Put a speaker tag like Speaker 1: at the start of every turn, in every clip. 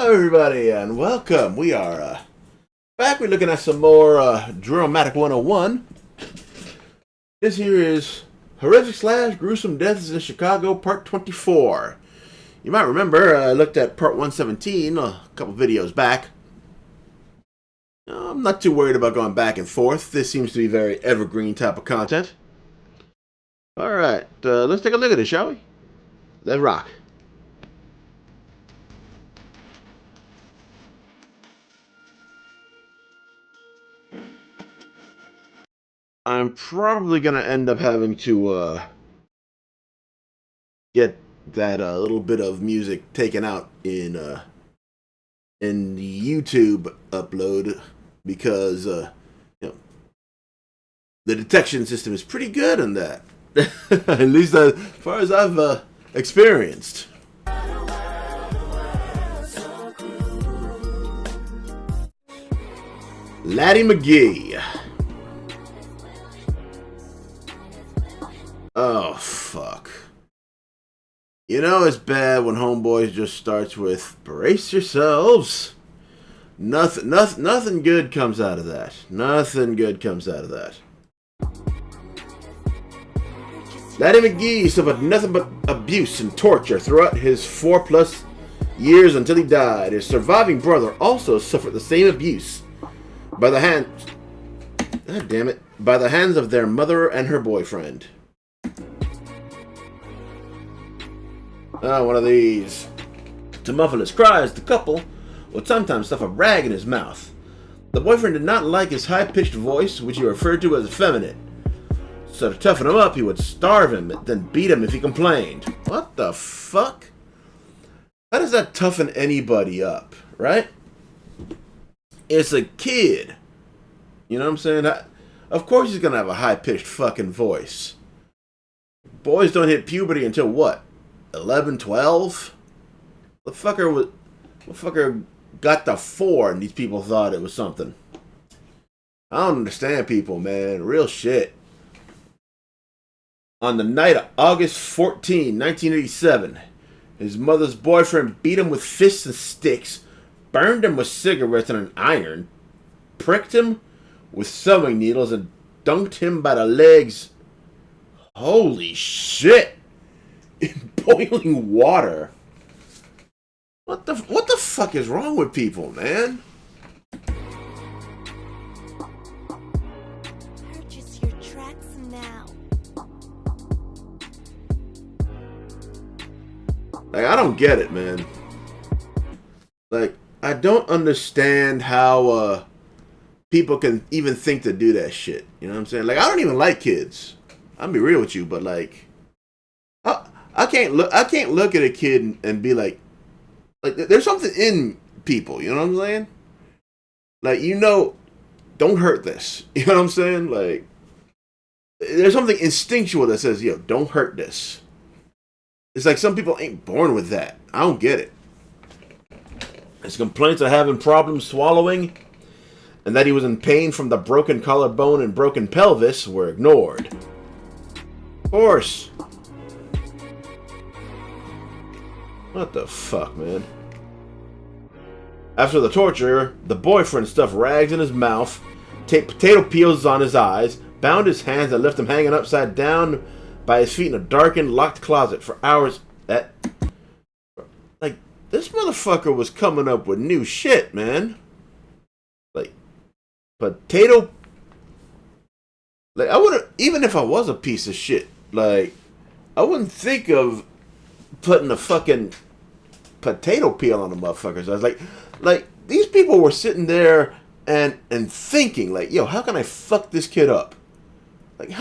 Speaker 1: Hello, everybody, and welcome. We are back. We're looking at some more Dramatic 101. This here is Horrific / Gruesome Deaths in Chicago, Part 24. You might remember I looked at Part 117 a couple videos back. I'm not too worried about going back and forth. This seems to be very evergreen type of content. Alright, let's take a look at it, shall we? Let's rock. I'm probably gonna end up having to get that little bit of music taken out in the YouTube upload because the detection system is pretty good on that. At least as far as I've experienced. Laddie McGee. Oh, fuck. You know it's bad when Homeboys just starts with, brace yourselves. Nothing good comes out of that. Nothing good comes out of that. Laddie McGee suffered nothing but abuse and torture throughout his 4+ years until he died. His surviving brother also suffered the same abuse by the hands of their mother and her boyfriend. One of these. To muffle his cries, the couple would sometimes stuff a rag in his mouth. The boyfriend did not like his high-pitched voice, which he referred to as effeminate. So to toughen him up, he would starve him, then beat him if he complained. What the fuck? How does that toughen anybody up, right? It's a kid. You know what I'm saying? Of course he's gonna have a high-pitched fucking voice. Boys don't hit puberty until what? 11, 12? The fucker got the 4 and these people thought it was something. I don't understand people, man. Real shit. On the night of August 14, 1987, his mother's boyfriend beat him with fists and sticks, burned him with cigarettes and an iron, pricked him with sewing needles, and dunked him by the legs. Holy shit! In boiling water. What the fuck is wrong with people, man?
Speaker 2: Purchase your tracks now.
Speaker 1: Like, I don't get it, man. Like, I don't understand how people can even think to do that shit. You know what I'm saying? Like, I don't even like kids. I'll be real with you, but like, I can't look at a kid and be like there's something in people, you know what I'm saying? Like, don't hurt this. You know what I'm saying? Like, there's something instinctual that says, yo, don't hurt this. It's like some people ain't born with that. I don't get it. His complaints of having problems swallowing and that he was in pain from the broken collarbone and broken pelvis were ignored. Of course. What the fuck, man? After the torture, the boyfriend stuffed rags in his mouth, taped potato peels on his eyes, bound his hands, and left him hanging upside down by his feet in a darkened, locked closet for hours. Like, this motherfucker was coming up with new shit, man. Like, potato. Like, I wouldn't, even if I was a piece of shit, like, I wouldn't think of putting a fucking potato peel on the motherfuckers. I was like these people were sitting there and thinking, like, yo, how can I fuck this kid up? Like,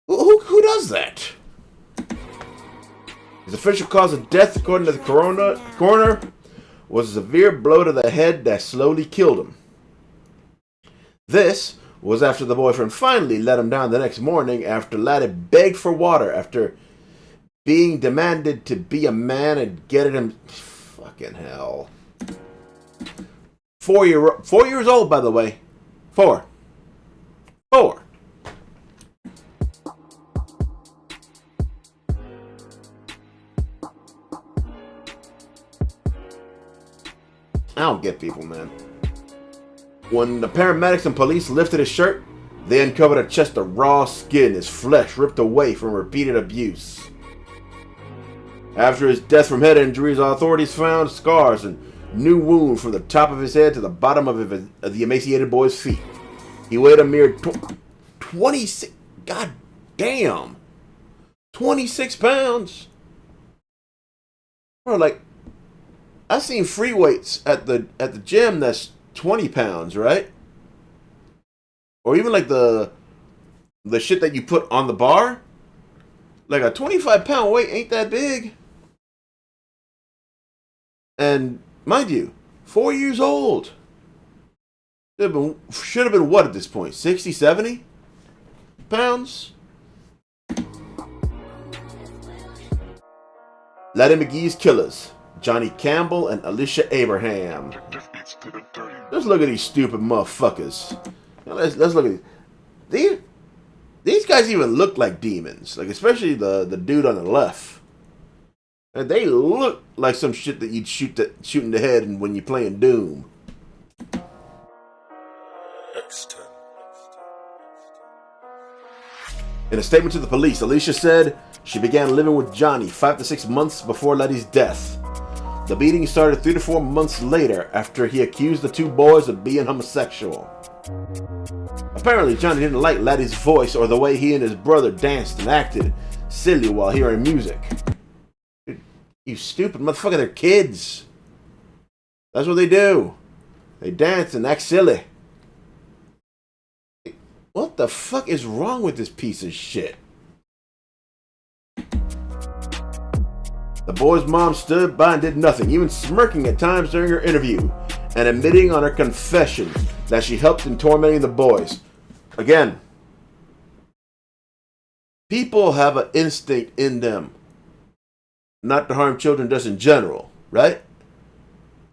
Speaker 1: who does that? His official cause of death, according to the coroner, was a severe blow to the head that slowly killed him. This was after the boyfriend finally let him down the next morning after Laddie begged for water after being demanded to be a man and get him. Fucking hell. 4 years old, by the way. 4. I don't get people, man. When the paramedics and police lifted his shirt, they uncovered a chest of raw skin, his flesh ripped away from repeated abuse. After his death from head injuries, authorities found scars and new wound from the top of his head to the bottom of the emaciated boy's feet. He weighed a mere 26. God damn. 26 pounds. Bro, like, I've seen free weights at the gym that's 20 pounds, right? Or even like the shit that you put on the bar. Like a 25-pound weight ain't that big. And mind you, 4 years old. Should have been what at this point? 60, 70 pounds? Laddie McGee's killers, Johnny Campbell and Alicia Abraham. Let's look at these stupid motherfuckers. Now let's look at these guys even look like demons. Like, especially the dude on the left. And they look like some shit that you'd shoot in the head when you're playing Doom. In a statement to the police, Alicia said she began living with Johnny 5 to 6 months before Letty's death. The beating started 3 to 4 months later after he accused the two boys of being homosexual. Apparently, Johnny didn't like Letty's voice or the way he and his brother danced and acted silly while hearing music. You stupid motherfucker, they're kids. That's what they do. They dance and act silly. What the fuck is wrong with this piece of shit? The boy's mom stood by and did nothing, even smirking at times during her interview, and admitting on her confession that she helped in tormenting the boys. Again, people have an instinct in them not to harm children just in general, right?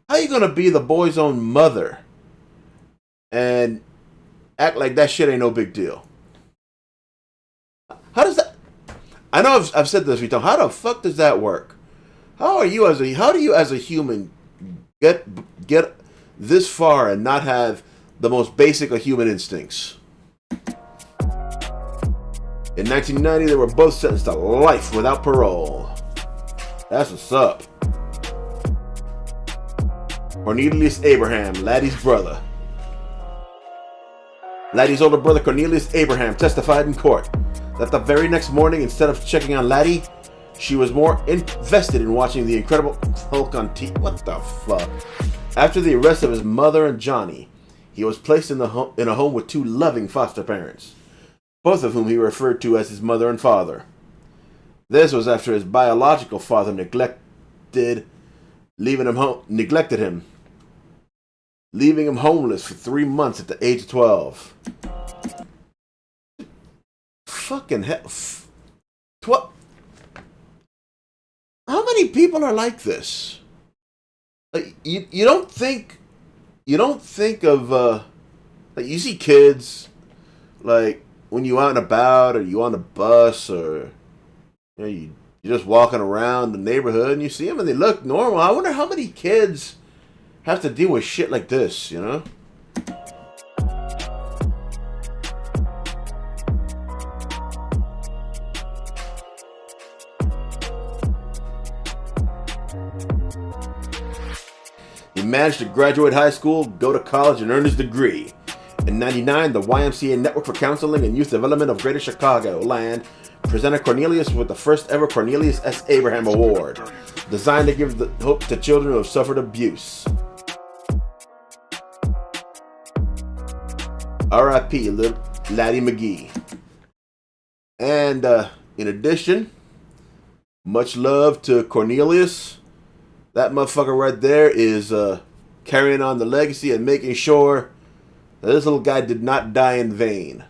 Speaker 1: How you gonna be the boy's own mother and act like that shit ain't no big deal? How does that... I know I've said this before. How the fuck does that work? How do you as a human get this far and not have the most basic of human instincts? In 1990, they were both sentenced to life without parole. That's what's up. Cornelius Abraham, Laddie's brother. Laddie's older brother, Cornelius Abraham, testified in court that the very next morning, instead of checking on Laddie, she was more invested in watching the Incredible Hulk on TV. What the fuck? After the arrest of his mother and Johnny, he was placed in a home with two loving foster parents, both of whom he referred to as his mother and father. This was after his biological father neglected him, leaving him homeless for 3 months at the age of 12. Fucking hell. How many people are like this? Like, you don't think of like, you see kids like when you out and about, or you on a bus, or you know, you're just walking around the neighborhood and you see them and they look normal. I wonder how many kids have to deal with shit like this, you know? He managed to graduate high school, go to college, and earn his degree. In '99, the YMCA Network for Counseling and Youth Development of Greater Chicagoland presented Cornelius with the first ever Cornelius S. Abraham Award, designed to give the hope to children who have suffered abuse. R.I.P. Laddie McGee. And in addition, much love to Cornelius. That motherfucker right there is carrying on the legacy and making sure that this little guy did not die in vain.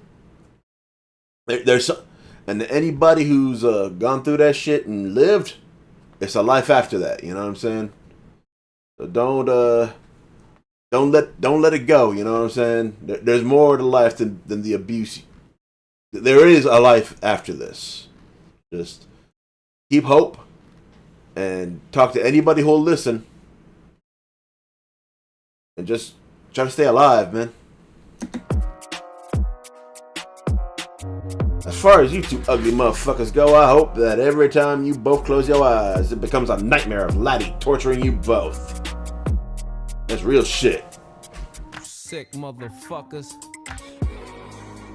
Speaker 1: And anybody who's gone through that shit and lived, it's a life after that. You know what I'm saying? So don't let it go. You know what I'm saying? There's more to life than the abuse. There is a life after this. Just keep hope and talk to anybody who'll listen. and just try to stay alive, man. As far as you two ugly motherfuckers go, I hope that every time you both close your eyes, it becomes a nightmare of Laddie torturing you both. That's real shit.
Speaker 3: Sick motherfuckers.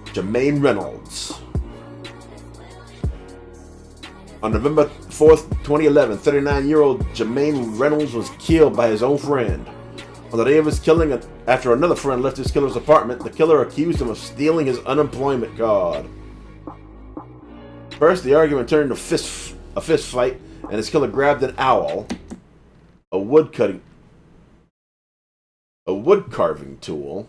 Speaker 1: Jermaine Reynolds. On November 4th, 2011, 39-year-old Jermaine Reynolds was killed by his own friend. On the day of his killing, after another friend left his killer's apartment, the killer accused him of stealing his unemployment card. First, the argument turned to a fist fight, and his killer grabbed an owl, a wood carving tool.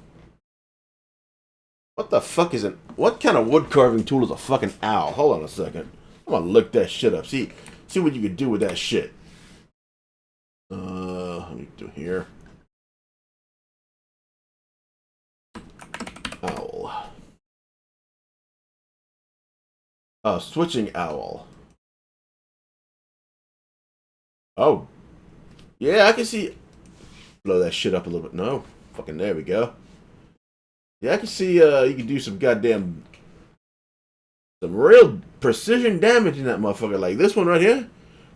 Speaker 1: What the fuck is what kind of wood carving tool is a fucking owl? Hold on a second. I'm gonna look that shit up. See what you can do with that shit. Let me do here. Owl. Switching owl. Oh. Yeah, I can see. Blow that shit up a little bit. No. Fucking there we go. Yeah, I can see you can do some real precision damage in that motherfucker. Like this one right here.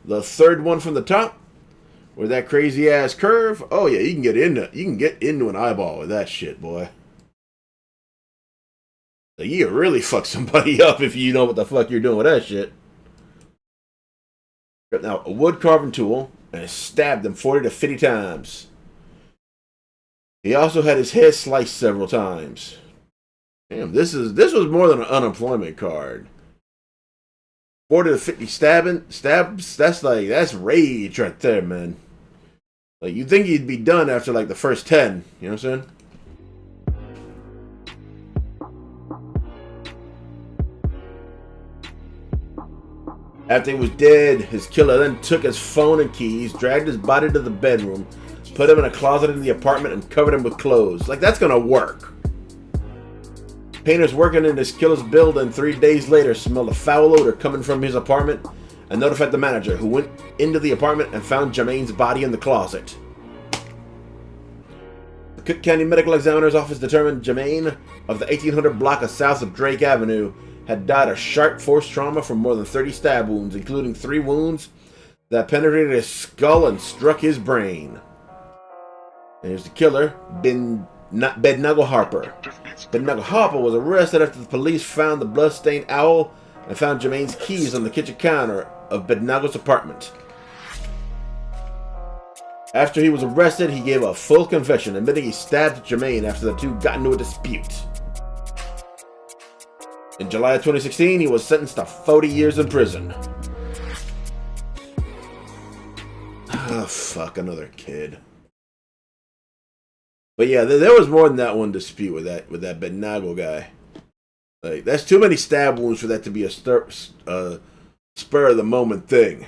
Speaker 1: The third one from the top. With that crazy ass curve. Oh yeah, you can get into an eyeball with that shit, boy. So you can really fuck somebody up if you know what the fuck you're doing with that shit. Now, a wood carving tool, and it stabbed him 40 to 50 times. He also had his head sliced several times. Damn, this was more than an unemployment card. 40 to 50 stabs, that's rage right there, man. Like, you'd think he'd be done after, like, the first 10, you know what I'm saying? After he was dead, his killer then took his phone and keys, dragged his body to the bedroom, put him in a closet in the apartment, and covered him with clothes. Like, that's gonna work. Painters working in his killer's building 3 days later smelled a foul odor coming from his apartment and notified the manager, who went into the apartment and found Jermaine's body in the closet. The Cook County Medical Examiner's Office determined Jermaine, of the 1800 block of south of Drake Avenue, had died of sharp force trauma from more than 30 stab wounds, including 3 wounds that penetrated his skull and struck his brain. And here's the killer, Bednago Harper. Bednago Harper was arrested after the police found the blood-stained owl and found Jermaine's keys on the kitchen counter of Bednago's apartment. After he was arrested, he gave a full confession, admitting he stabbed Jermaine after the two got into a dispute. In July of 2016, he was sentenced to 40 years in prison. Oh, fuck, another kid. But yeah, there was more than that one dispute with that Bednago guy. Like, that's too many stab wounds for that to be a spur of the moment thing.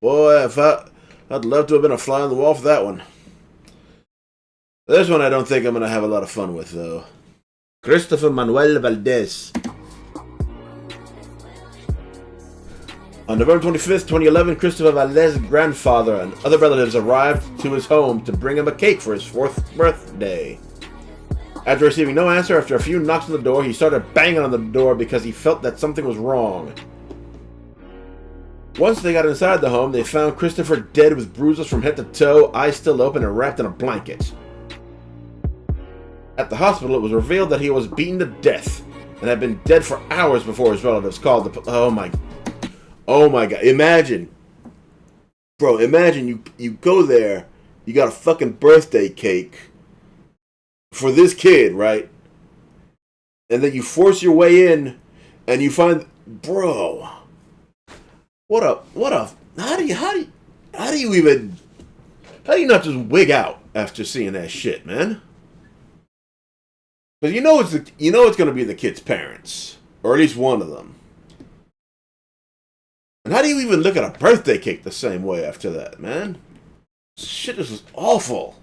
Speaker 1: Boy, I'd love to have been a fly on the wall for that one. This one I don't think I'm gonna have a lot of fun with, though. Christopher Manuel Valdez. On November 25th, 2011, Christopher Valdez's grandfather and other relatives arrived to his home to bring him a cake for his 4th birthday. After receiving no answer, after a few knocks on the door, he started banging on the door because he felt that something was wrong. Once they got inside the home, they found Christopher dead with bruises from head to toe, eyes still open and wrapped in a blanket. At the hospital, it was revealed that he was beaten to death and had been dead for hours before his relatives called the Oh my god. Imagine. Bro, imagine you go there, you got a fucking birthday cake for this kid, right? And then you force your way in and you find, bro, how do you not just wig out after seeing that shit, man? Because it's going to be the kid's parents, or at least one of them. And how do you even look at a birthday cake the same way after that, man? Shit, this was awful.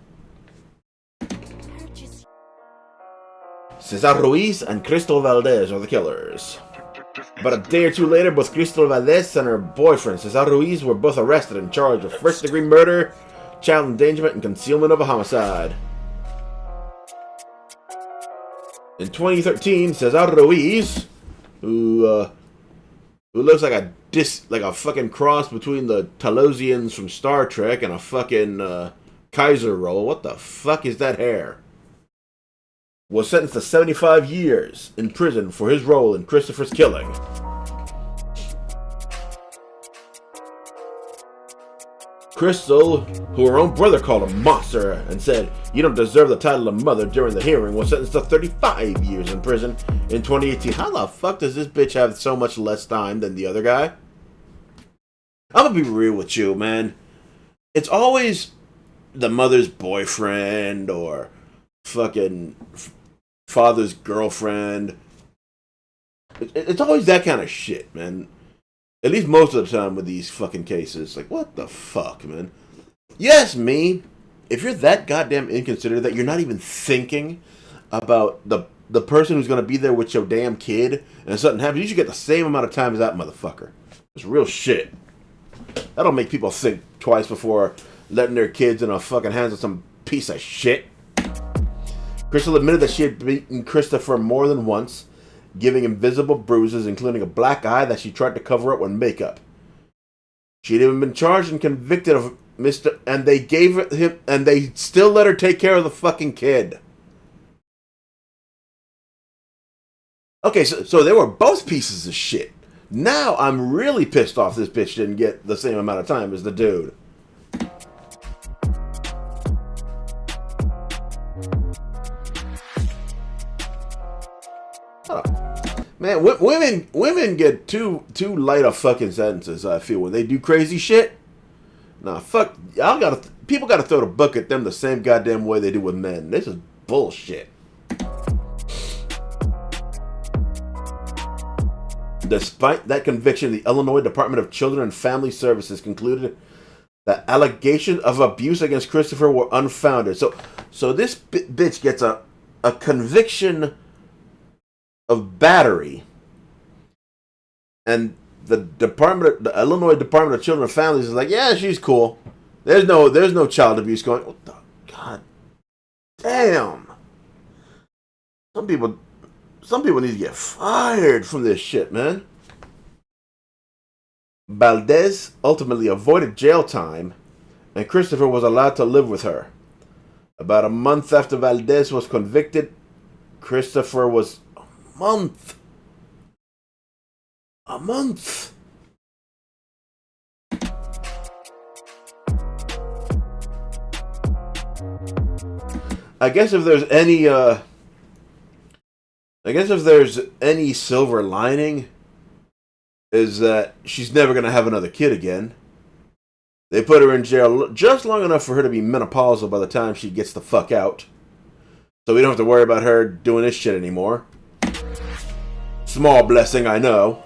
Speaker 1: Cesar Ruiz and Crystal Valdez are the killers. About a day or two later, both Crystal Valdez and her boyfriend, Cesar Ruiz, were both arrested and charged with first-degree murder, child endangerment, and concealment of a homicide. In 2013, Cesar Ruiz, who looks like a fucking cross between the Talosians from Star Trek and a fucking Kaiser roll. What the fuck is that hair? Was sentenced to 75 years in prison for his role in Christopher's killing. Crystal, who her own brother called a monster and said, "You don't deserve the title of mother," during the hearing, was sentenced to 35 years in prison in 2018. How the fuck does this bitch have so much less time than the other guy? I'm gonna be real with you, man. It's always the mother's boyfriend or fucking father's girlfriend. It's always that kind of shit, man. At least most of the time with these fucking cases. Like, what the fuck, man? Yes, me. If you're that goddamn inconsiderate that you're not even thinking about the person who's going to be there with your damn kid and something happens, you should get the same amount of time as that motherfucker. It's real shit. That'll make people think twice before letting their kids in a fucking hands of some piece of shit. Crystal admitted that she had beaten Christopher more than once, giving him visible bruises, including a black eye that she tried to cover up with makeup. She'd even been charged and convicted of and they still let her take care of the fucking kid. Okay, so they were both pieces of shit. Now I'm really pissed off this bitch didn't get the same amount of time as the dude. Man, women get too light of fucking sentences, I feel, when they do crazy shit. Nah, fuck, people gotta throw the book at them the same goddamn way they do with men. This is bullshit. Despite that conviction, the Illinois Department of Children and Family Services concluded that allegations of abuse against Christopher were unfounded. So this bitch gets a conviction of battery, and the Illinois Department of Children and Families is like, yeah, she's cool. There's no child abuse going. What the god damn? Some people need to get fired from this shit, man. Valdez ultimately avoided jail time, and Christopher was allowed to live with her. About a month after Valdez was convicted, Christopher was a month. I guess if there's any silver lining, is that she's never gonna have another kid again. They put her in jail just long enough for her to be menopausal by the time she gets the fuck out, so we don't have to worry about her doing this shit anymore. Small blessing, I know.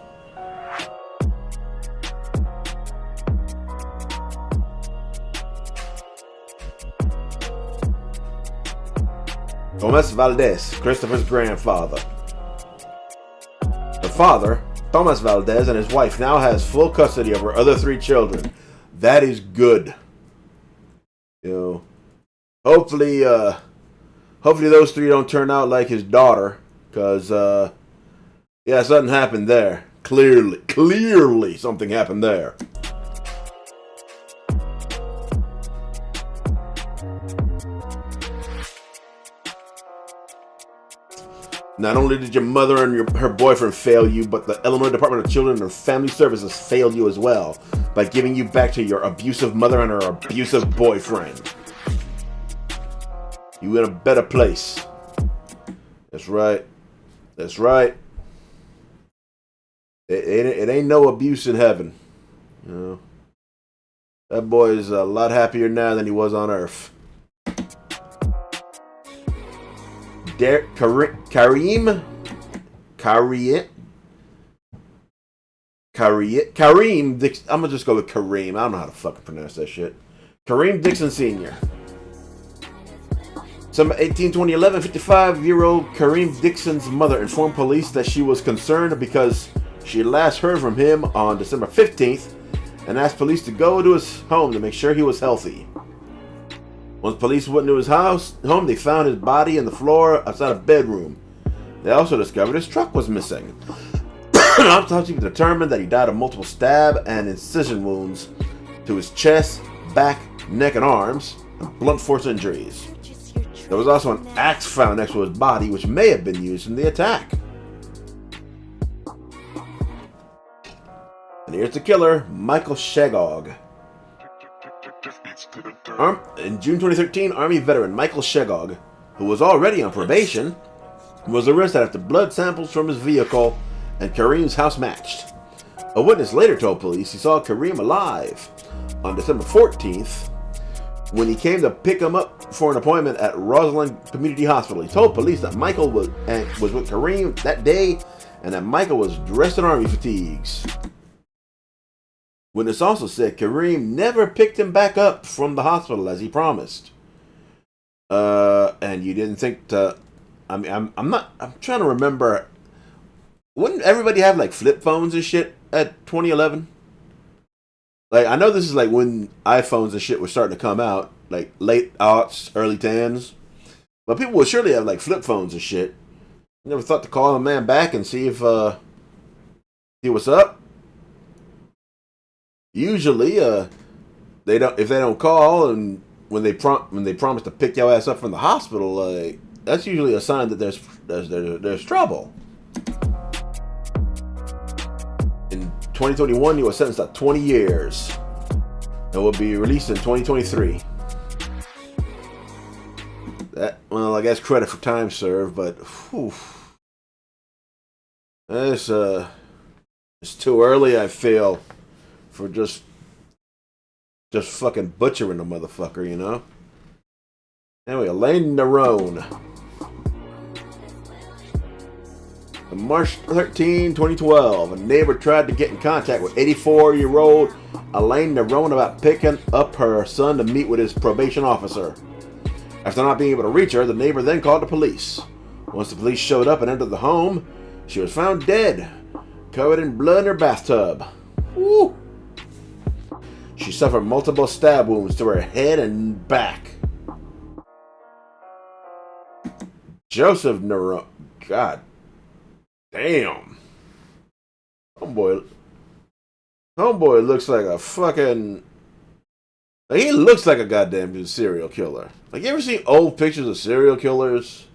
Speaker 1: Thomas Valdez, Christopher's grandfather. The father, Thomas Valdez, and his wife now has full custody of her other 3 children. That is good. You know, hopefully those 3 don't turn out like his daughter, because yeah, something happened there. Clearly something happened there. Not only did your mother and her boyfriend fail you, but the Illinois Department of Children and Family Services failed you as well by giving you back to your abusive mother and her abusive boyfriend. You in a better place. That's right. That's right. It ain't no abuse in heaven. You know, that boy is a lot happier now than he was on Earth. Kareem, I'm gonna just go with Kareem. I don't know how to fucking pronounce that shit. Kareem Dixon Sr. December 18, 2011, 55-year-old Kareem Dixon's mother informed police that she was concerned because she last heard from him on December 15th and asked police to go to his home to make sure he was healthy. Once police went to his home, they found his body in the floor outside a bedroom. They also discovered his truck was missing. Autopsy determined that he died of multiple stab and incision wounds to his chest, back, neck, and arms, and blunt force injuries. There was also an axe found next to his body, which may have been used in the attack. And here's the killer, Michael Shegog. In June 2013, Army veteran Michael Shegog, who was already on probation, was arrested after blood samples from his vehicle and Kareem's house matched. A witness later told police he saw Kareem alive on December 14th when he came to pick him up for an appointment at Roseland Community Hospital. He told police that Michael was with Kareem that day and that Michael was dressed in army fatigues. Witness also said Kareem never picked him back up from the hospital as he promised. And you didn't think to... I'm trying to remember... Wouldn't everybody have like flip phones and shit at 2011? Like, I know this is like when iPhones and shit were starting to come out, like late aughts, early tens. But people would surely have like flip phones and shit. Never thought to call a man back and see if see what's up. Usually, if they don't call and when they promise to pick your ass up from the hospital, like that's usually a sign that there's trouble. In 2021, he was sentenced to 20 years and will be released in 2023. That, well, I guess credit for time served, but whew, it's too early, I feel, for just fucking butchering the motherfucker, you know? Anyway, Elaine Nerone. On March 13, 2012, a neighbor tried to get in contact with 84-year-old Elaine Nerone about picking up her son to meet with his probation officer. After not being able to reach her, the neighbor then called the police. Once the police showed up and entered the home, she was found dead, covered in blood in her bathtub. Woo! She suffered multiple stab wounds to her head and back. Joseph Nerone. God damn. Homeboy looks like a fucking... Like, he looks like a goddamn serial killer. Like, you ever seen old pictures of serial killers?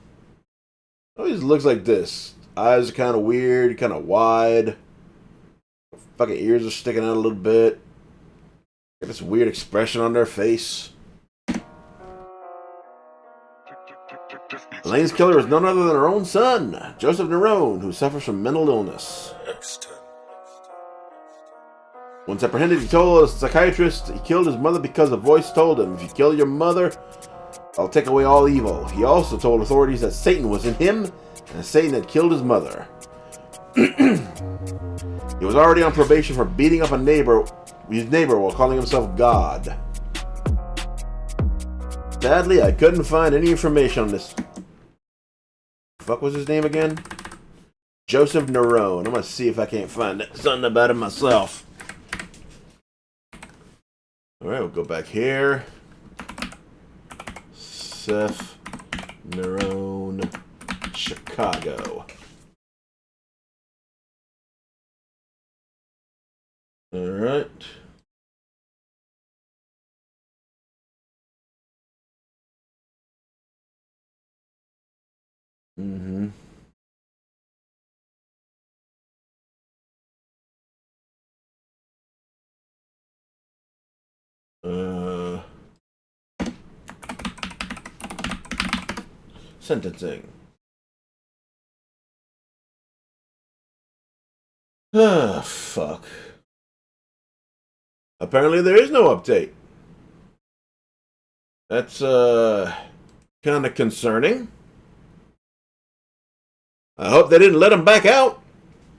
Speaker 1: He always looks like this. Eyes are kind of weird, kind of wide. Fucking ears are sticking out a little bit. Got this weird expression on their face. Elaine's killer is none other than her own son, Joseph Nerone, who suffers from mental illness. Once apprehended, he told a psychiatrist he killed his mother because a voice told him, "If you kill your mother, I'll take away all evil." He also told authorities that Satan was in him and Satan had killed his mother. He was already on probation for beating up his neighbor while calling himself God. Sadly, I couldn't find any information on this. Fuck was his name again? Joseph Nerone. I'm gonna see if I can't find something about him myself. Alright, we'll go back here. Seth Nerone, Chicago. Alright. Mm-hmm. Sentencing. Ah, fuck. Apparently there is no update. That's, kind of concerning. I hope they didn't let him back out,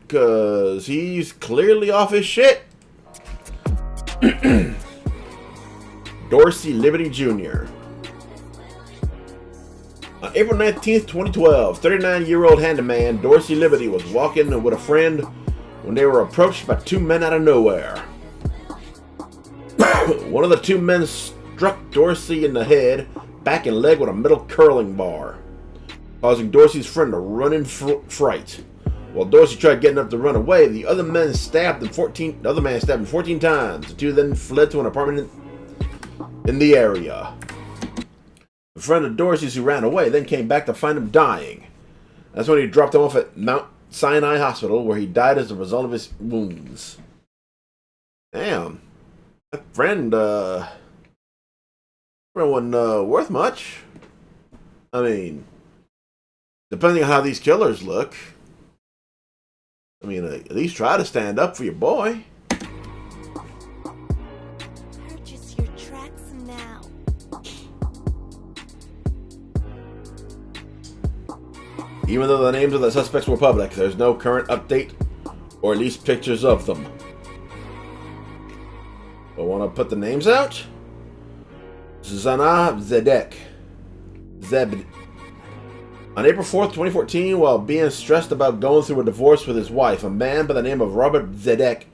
Speaker 1: because he's clearly off his shit. Dorsey Liberty Jr. On April 19th, 2012, 39-year-old handyman Dorsey Liberty was walking with a friend when they were approached by two men out of nowhere. One of the two men struck Dorsey in the head, back, and leg with a metal curling bar, causing Dorsey's friend to run in fright. While Dorsey tried getting up to run away, the other man stabbed him 14 times. The two then fled to an apartment in the area. A friend of Dorsey's who ran away then came back to find him dying. That's when he dropped him off at Mount Sinai Hospital, where he died as a result of his wounds. Damn. That friend wasn't worth much. I mean, depending on how these killers look, I mean, at least try to stand up for your boy.
Speaker 2: Purchase your tracks now.
Speaker 1: Even though the names of the suspects were public, there's no current update or at least pictures of them. I want to put the names out. Zana Zedek. Zeb. On April 4th, 2014, while being stressed about going through a divorce with his wife, a man by the name of Robert Zedek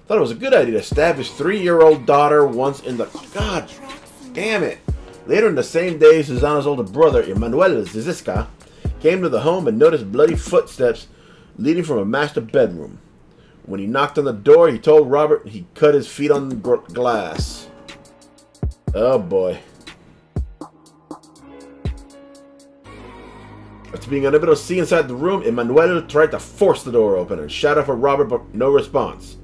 Speaker 1: thought it was a good idea to stab his 3-year-old daughter once in the... God damn it. Later in the same day, Susanna's older brother, Emanuel Ziziska, came to the home and noticed bloody footsteps leading from a master bedroom. When he knocked on the door, he told Robert he cut his feet on the glass. Oh boy. After being unable to see inside the room, Emanuel tried to force the door open and shouted for Robert, but no response.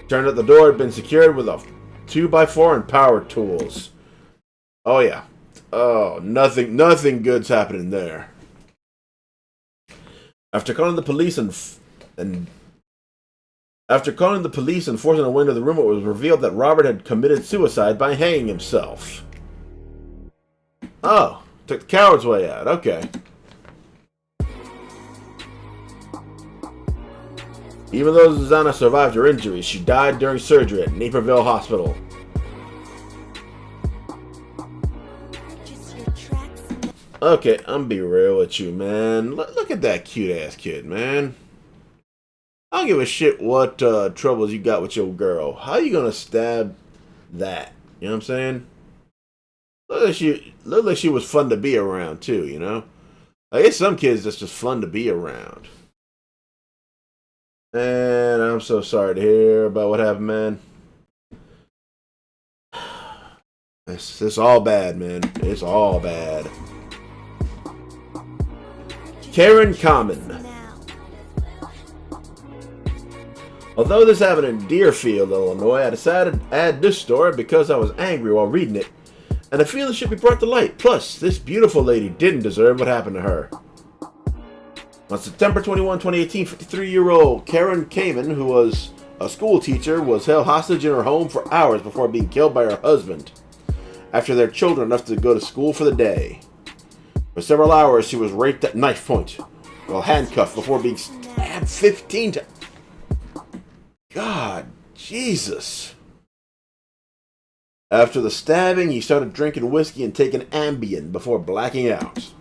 Speaker 1: Turned out the door had been secured with a 2x4 and power tools. Oh yeah. Oh, nothing good's happening there. After calling the police and forcing a way into the room, it was revealed that Robert had committed suicide by hanging himself. Oh, took the coward's way out. Okay. Even though Susanna survived her injuries, she died during surgery at Naperville Hospital. Okay, I'm be real with you, man. Look at that cute-ass kid, man. I don't give a shit what troubles you got with your girl. How you gonna stab that? You know what I'm saying? Look like she was fun to be around, too, you know? I guess some kids that's just fun to be around. And I'm so sorry to hear about what happened, man. It's all bad, man. It's all bad. Karen Common. Although this happened in Deerfield, Illinois, I decided to add this story because I was angry while reading it, and I feel it should be brought to light. Plus, this beautiful lady didn't deserve what happened to her. On September 21, 2018, 53-year-old Karen Kamen, who was a school teacher, was held hostage in her home for hours before being killed by her husband, after their children left to go to school for the day. For several hours, she was raped at knife point, while handcuffed before being stabbed 15 times. God, Jesus. After the stabbing, he started drinking whiskey and taking Ambien before blacking out.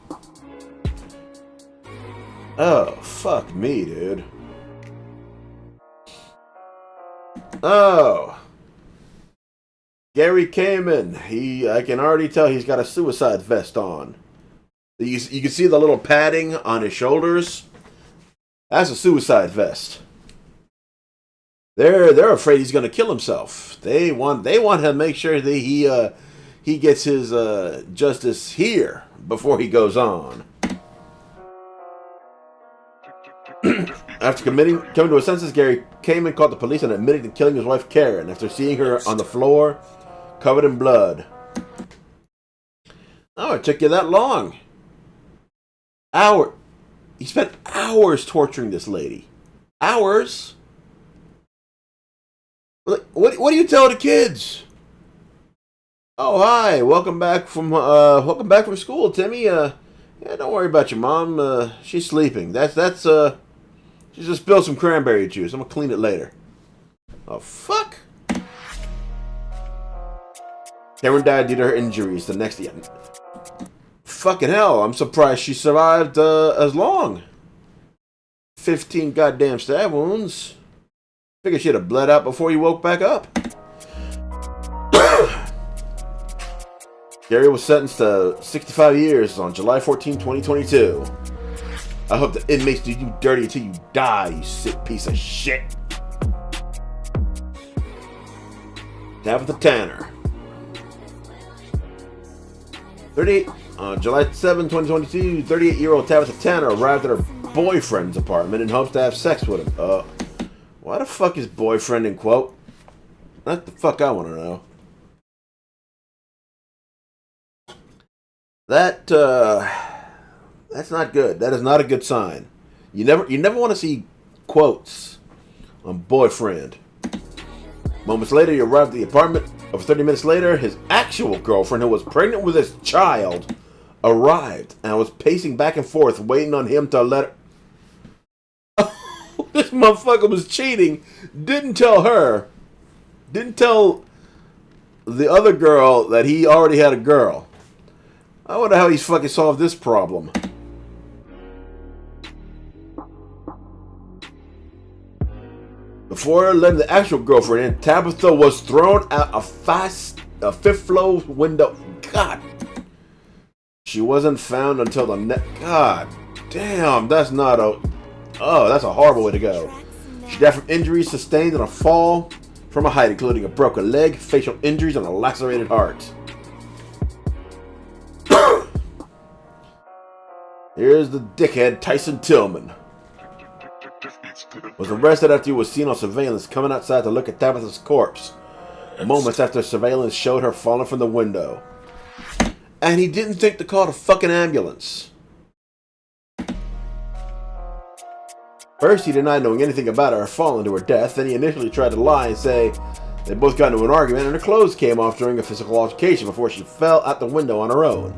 Speaker 1: Oh, fuck me, dude. Oh. Gary Kamen. I can already tell he's got a suicide vest on. You can see the little padding on his shoulders. That's a suicide vest. They're afraid he's going to kill himself. They want to make sure that he gets his justice here before he goes on. After coming to his senses, Gary Kamen called the police and admitted to killing his wife Karen after seeing her on the floor, covered in blood. Oh, it took you that long. He spent hours torturing this lady. Hours? What do you tell the kids? Oh, hi. Welcome back from school, Timmy. Yeah, don't worry about your mom. She's sleeping. She just spilled some cranberry juice. I'm gonna clean it later. Oh, fuck. Karen died due to her injuries the next day. Fucking hell, I'm surprised she survived as long. 15 goddamn stab wounds. Figured she'd have bled out before you woke back up. Gary was sentenced to 65 years on July 14, 2022. I hope the inmates do you dirty until you die, you sick piece of shit. Tabitha Tanner. 38 on July 7, 2022, 38-year-old Tabitha Tanner arrived at her boyfriend's apartment in hopes to have sex with him. Why the fuck is boyfriend in quote? That's the fuck I want to know. That's not good. That is not a good sign. You never want to see quotes on boyfriend. Moments later, he arrived at the apartment. Over 30 minutes later, his actual girlfriend, who was pregnant with his child, arrived and was pacing back and forth, waiting on him to let her. This motherfucker was cheating. Didn't tell her. Didn't tell the other girl that he already had a girl. I wonder how he's fucking solved this problem. Before letting the actual girlfriend in, Tabitha was thrown out a fifth floor window. God. She wasn't found until the next. God damn, that's not a. Oh, that's a horrible way to go. She died from injuries sustained in a fall from a height, including a broken leg, facial injuries, and a lacerated heart. Here's the dickhead Tyson Tillman. Was arrested after he was seen on surveillance coming outside to look at Tabitha's corpse. Moments after surveillance showed her falling from the window. And he didn't think to call the fucking ambulance. First, he denied knowing anything about her or falling to her death. Then he initially tried to lie and say they both got into an argument and her clothes came off during a physical altercation before she fell out the window on her own.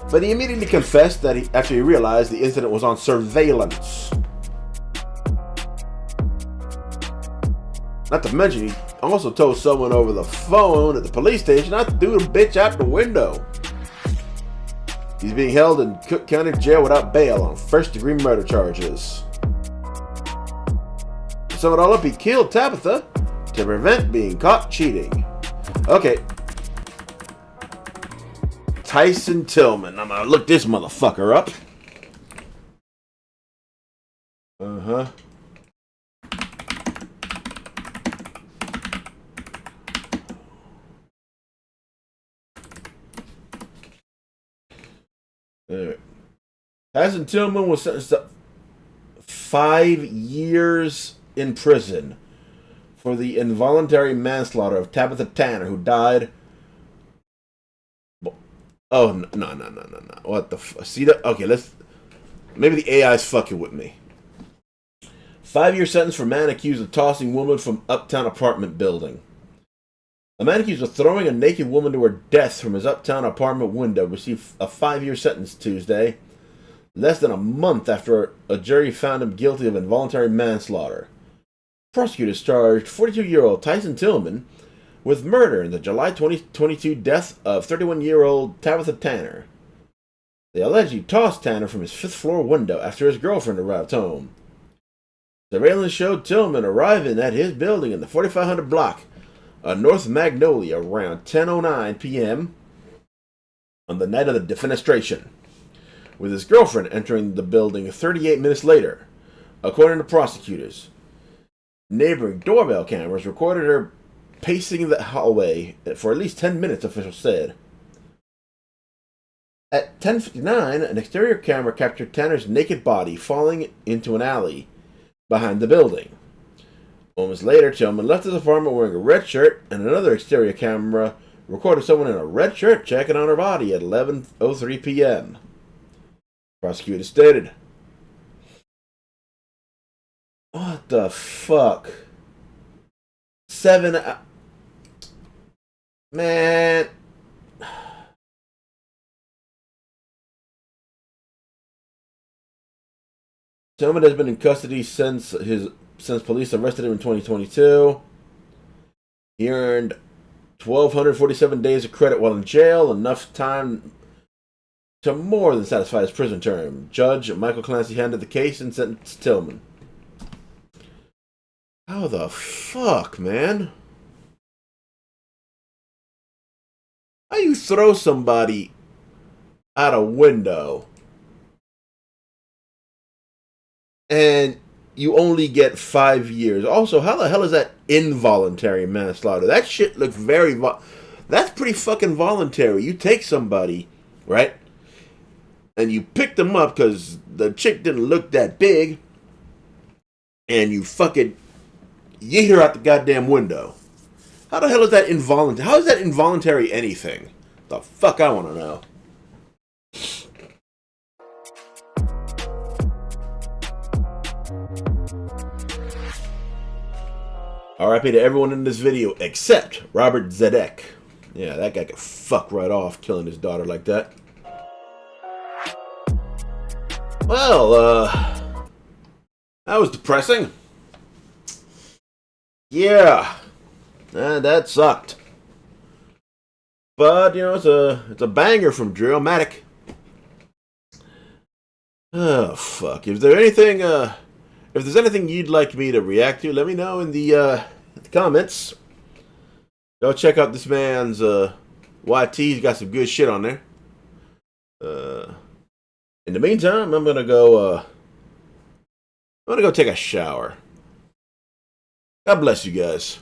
Speaker 1: But he immediately confessed that after he realized the incident was on surveillance. Not to mention, he also told someone over the phone at the police station not to do the bitch out the window. He's being held in Cook County Jail without bail on first-degree murder charges. To sum it all up, he killed Tabitha to prevent being caught cheating. Okay. Tyson Tillman. I'm gonna look this motherfucker up. Uh-huh. Anyway. Tyson Tillman was sentenced to 5 years in prison for the involuntary manslaughter of Tabitha Tanner, who died. Oh, no. What the fuck? See that? Okay, maybe the AI's fucking with me. 5-year sentence for man accused of tossing woman from uptown apartment building. A man accused of throwing a naked woman to her death from his uptown apartment window received a 5-year sentence Tuesday, less than a month after a jury found him guilty of involuntary manslaughter. Prosecutors charged 42-year-old Tyson Tillman with murder in the July 2022 death of 31-year-old Tabitha Tanner. They allege he tossed Tanner from his 5th-floor window after his girlfriend arrived home. Surveillance showed Tillman arriving at his building in the 4500 block of North Magnolia around 10:09 p.m. on the night of the defenestration, with his girlfriend entering the building 38 minutes later, according to prosecutors. Neighboring doorbell cameras recorded her pacing the hallway for at least 10 minutes, officials said. At 10:59, an exterior camera captured Tanner's naked body falling into an alley behind the building. Moments later, Tillman left his apartment wearing a red shirt, and another exterior camera recorded someone in a red shirt checking on her body at 11:03 p.m. Prosecutor stated. What the fuck? 7 Man. Tillman has been in custody since police arrested him in 2022. He earned 1,247 days of credit while in jail, enough time to more than satisfy his prison term. Judge Michael Clancy handled the case and sentenced Tillman. How the fuck, man? you throw somebody out a window and you only get 5 years? Also, how the hell is that involuntary manslaughter? That shit looks very... That's pretty fucking voluntary. You take somebody, right? And you pick them up because the chick didn't look that big. And you fucking... yeet her out the goddamn window. How the hell is that involuntary? How is that involuntary anything? The fuck I want to know. RIP to everyone in this video except Robert Zedek. Yeah, that guy could fuck right off killing his daughter like that. Well, that was depressing. Yeah, that sucked. But you know, it's a banger from Drillmatic. Oh fuck! If there's anything you'd like me to react to, let me know in the comments. Go check out this man's YT. He's got some good shit on there. In the meantime, I'm gonna go take a shower. God bless you guys.